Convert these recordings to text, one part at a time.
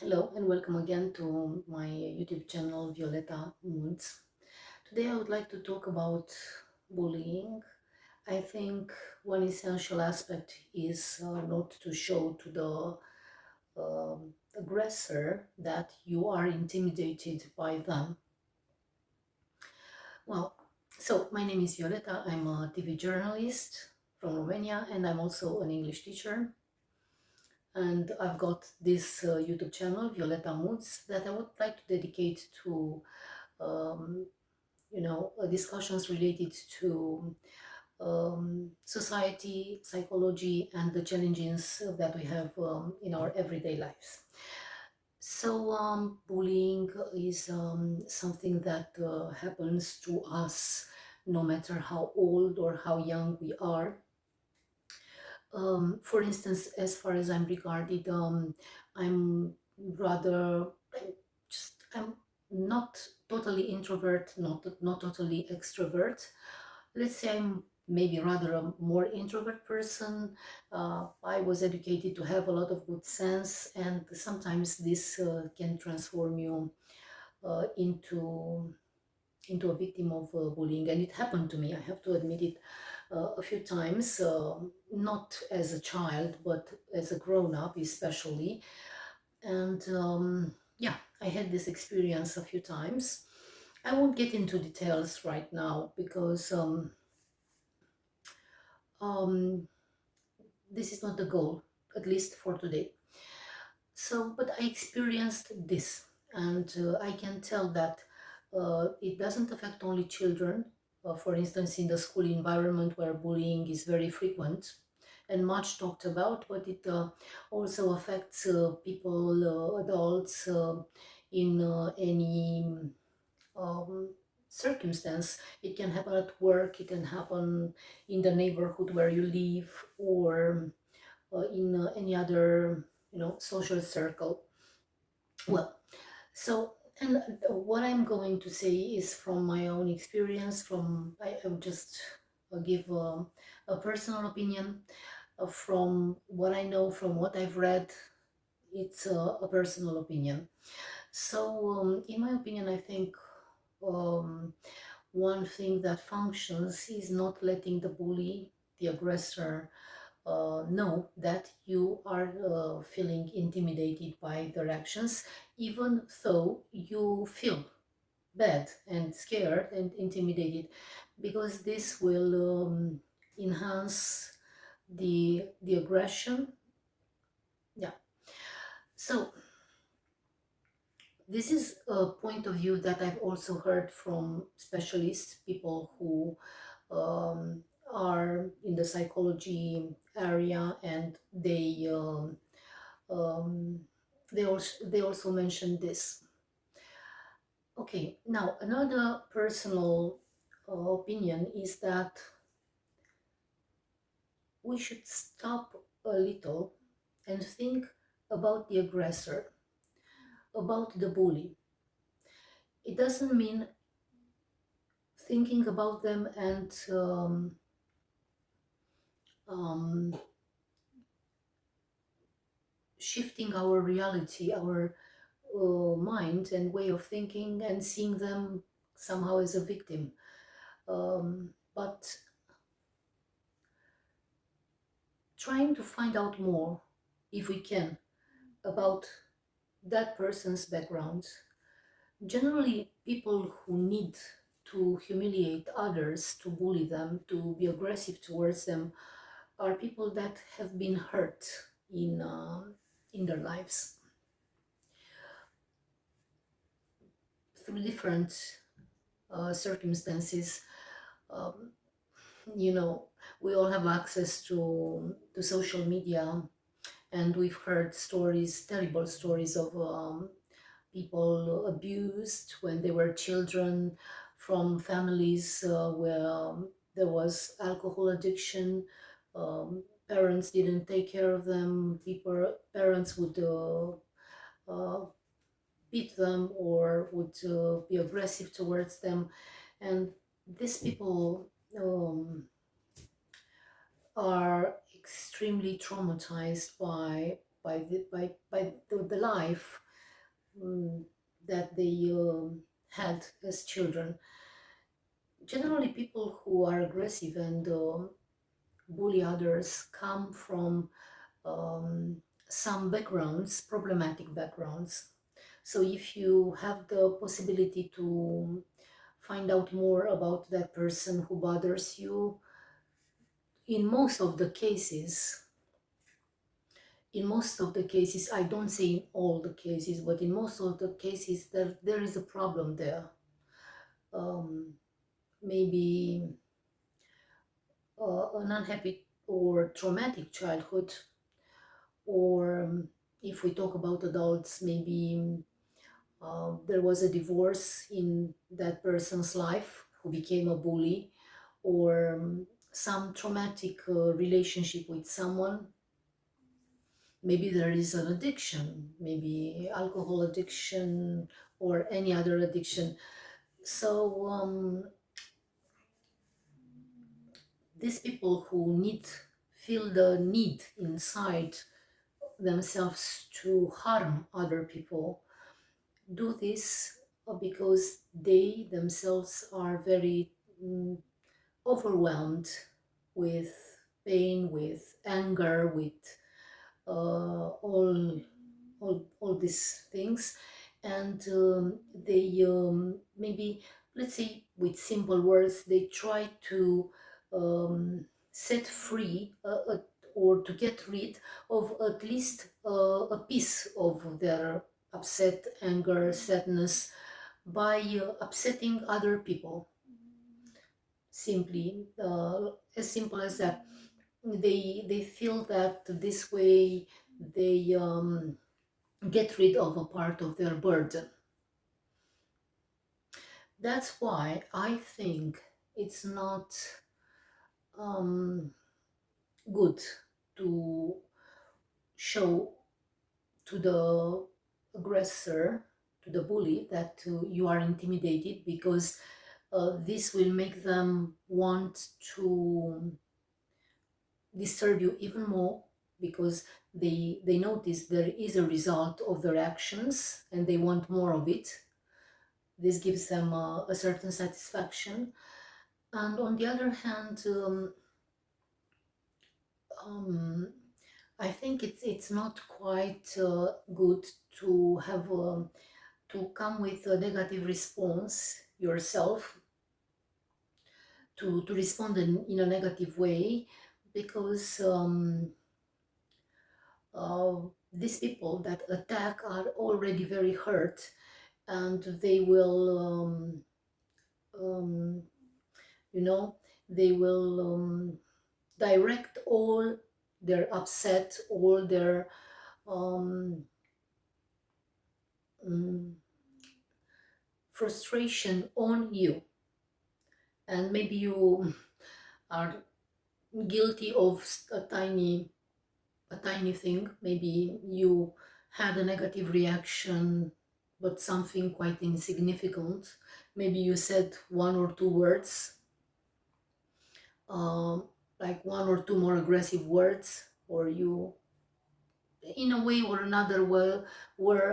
Hello and welcome again to my YouTube channel Violeta Moods. Today I would like to talk about bullying. I think one essential aspect is not to show to the aggressor that you are intimidated by them. Well, so my name is Violeta. I'm a TV journalist from Romania and I'm also an English teacher. And I've got this YouTube channel, Violeta Moods, that I would like to dedicate to um, discussions related to society, psychology, and the challenges that we have in our everyday lives. So, bullying is something that happens to us no matter how old or how young we are. For instance, as far as I'm regarded, I'm rather, I'm not totally introvert, not totally extrovert. Let's say I'm maybe rather a more introvert person. I was educated to have a lot of good sense, and sometimes this can transform you into a victim of bullying, and it happened to me. I have to admit it a few times, not as a child, but as a grown up, especially. And yeah, I had this experience a few times. I won't get into details right now because um, this is not the goal, at least for today. So, but I experienced this, and I can tell that it doesn't affect only children. For instance, in the school environment where bullying is very frequent and much talked about, but it also affects people, adults, in any um, circumstance. It can happen at work, it can happen in the neighborhood where you live, or in any other social circle. Well, so and what I'm going to say is from my own experience. From I will just give a personal opinion from what I know, from what I've read. It's a personal opinion. So, in my opinion, I think um, one thing that functions is not letting the bully, the aggressor, know that you are feeling intimidated by their actions, even though you feel bad and scared and intimidated, because this will enhance the aggression. Yeah. So this is a point of view that I've also heard from specialists, people who are in the psychology area, and um, they also mentioned this. Okay, now another personal opinion is that we should stop a little and think about the aggressor, about the bully. It doesn't mean thinking about them and um, shifting our reality, our mind and way of thinking, and seeing them somehow as a victim. But trying to find out more, if we can, about that person's background. Generally, people who need to humiliate others, to bully them, to be aggressive towards them, are people that have been hurt in their lives through different circumstances. Um, you know, we all have access to social media, and we've heard stories, terrible stories of people abused when they were children, from families where there was alcohol addiction. Parents didn't take care of them. Parents would uh, beat them or would be aggressive towards them, and these people are extremely traumatized by the life. mm, that they had as children. Generally, people who are aggressive and bully others come from um, some backgrounds, problematic backgrounds. So if you have the possibility to find out more about that person who bothers you, in most of the cases, I don't say in all the cases, but in most of the cases, there is a problem there. Um, Maybe an unhappy or traumatic childhood, or if we talk about adults, maybe there was a divorce in that person's life who became a bully, or some traumatic relationship with someone. Maybe there is an addiction, maybe alcohol addiction or any other addiction. So these people who feel the need inside themselves to harm other people do this because they themselves are very mm, overwhelmed with pain, with anger, with all these things, and they maybe, let's say, with simple words, they try to set free or to get rid of at least a piece of their upset, anger, sadness by upsetting other people. Simply, as simple as that. They feel that this way they get rid of a part of their burden. That's why I think it's not um, good to show to the aggressor, to the bully, that you are intimidated, because this will make them want to disturb you even more, because they notice there is a result of their actions and they want more of it. This gives them a certain satisfaction. And on the other hand, um, I think it's not quite good to have to come with a negative response yourself, to respond in a negative way, because uh, these people that attack are already very hurt, and they will um, you know they will direct all their upset, all their um, mm, frustration on you. And maybe you are guilty of a tiny thing. Maybe you had a negative reaction, but something quite insignificant. Maybe you said one or two words, um, like one or two more aggressive words, or you, in a way or another, were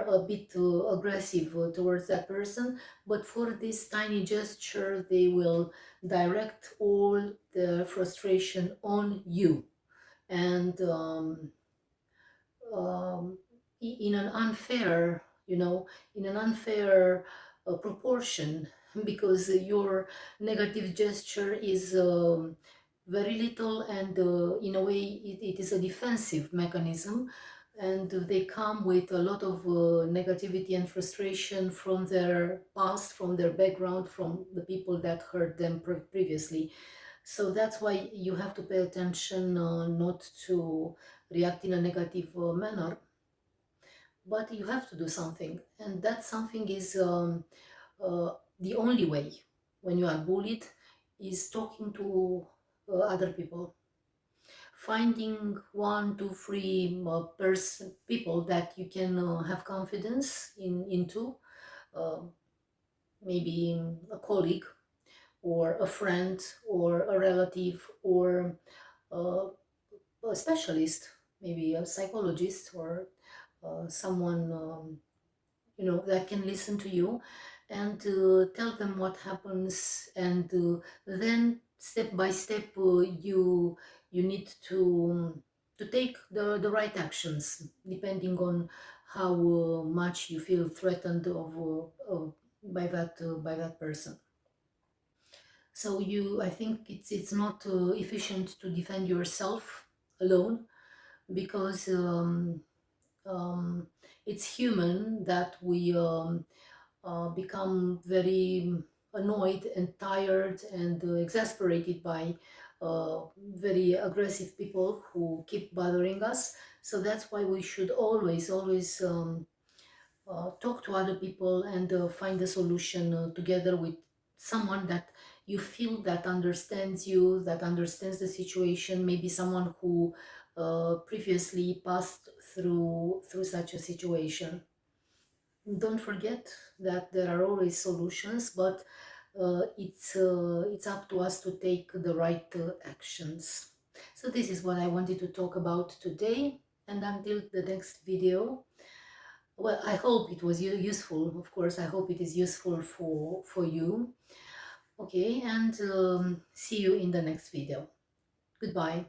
a bit aggressive towards that person. But for this tiny gesture, they will direct all the frustration on you. And in an unfair, in an unfair proportion, because your negative gesture is very little, and in a way it is a defensive mechanism, and they come with a lot of negativity and frustration from their past, from their background, from the people that hurt them previously. So that's why you have to pay attention not to react in a negative manner, but you have to do something. And that something is the only way when you are bullied is talking to other people, finding one, two, three people that you can have confidence into, uh, maybe a colleague or a friend or a relative or uh, a specialist, maybe a psychologist or someone that can listen to you, and tell them what happens, and then step by step you need to take the right actions depending on how much you feel threatened by that person. So I think it's not efficient to defend yourself alone, because um, it's human that we become very annoyed and tired and exasperated by very aggressive people who keep bothering us. So that's why we should always talk to other people and find a solution together with someone that you feel that understands you, that understands the situation, maybe someone who previously passed through such a situation. Don't forget that there are always solutions, but it's up to us to take the right actions. So this is what I wanted to talk about today, and until the next video, well, I hope it was useful. Of course, I hope it is useful for you. Okay, and see you in the next video. Goodbye.